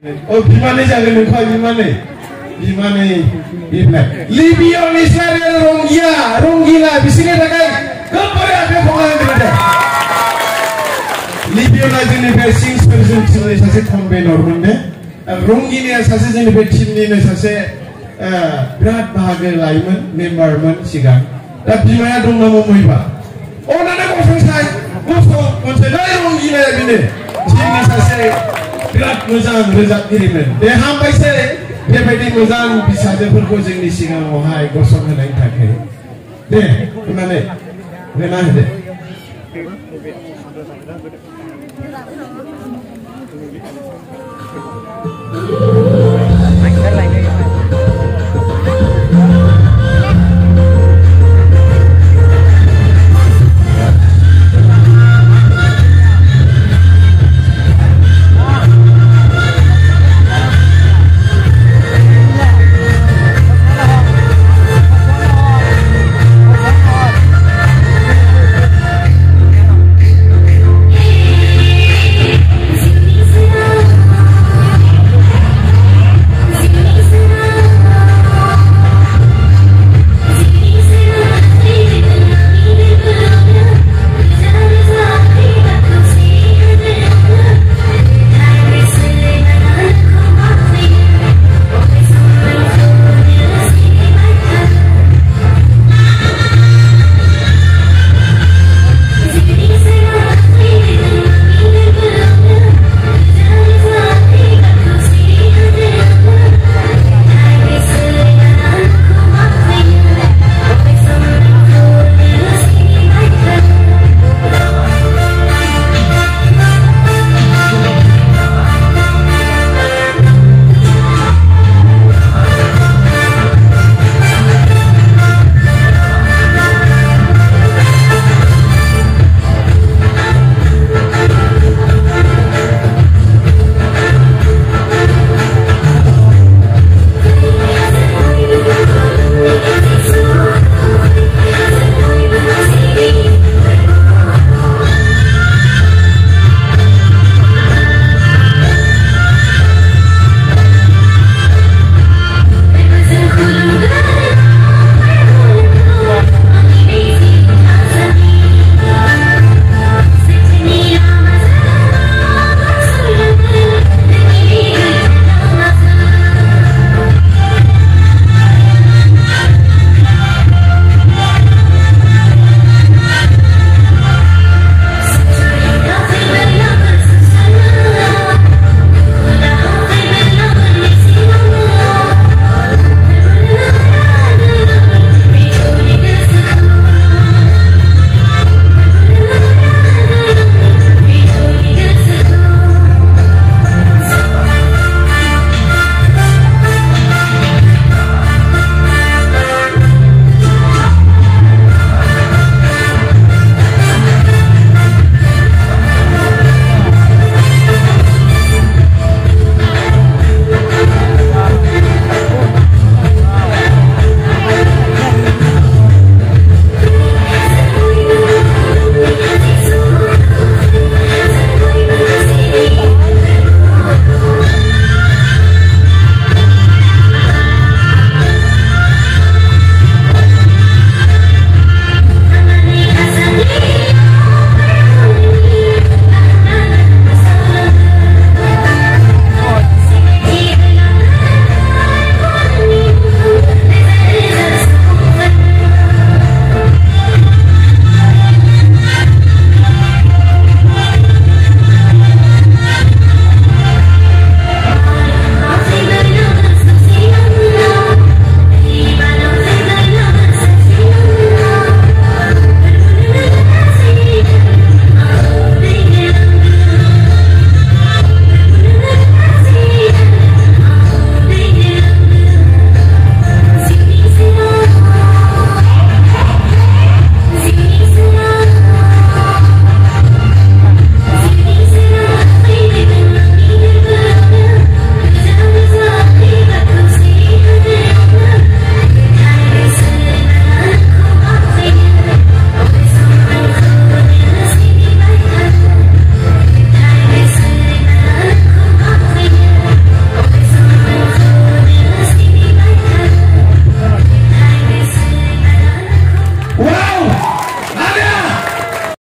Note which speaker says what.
Speaker 1: Oh, gimana jangan lupa gimana? Gimana? Libya Israel Ronggila di sini ada kan? Kembali apa pengen ada? Libya lagi nih versing version sini saya combine orangnya. Ronggila saya jadi tim ini saya berat bahagia laiman memberman sigang. Tapi mana dong nama muiba? Oh nana kosong saya, kosong dari Ronggila ini. Sini saya berat muzang rezat dirimen. Deh hampai saya. Dia bedi muzang bisa berko jengni singang wahai gosong henai takai. Deh, gimana? Gimana deh?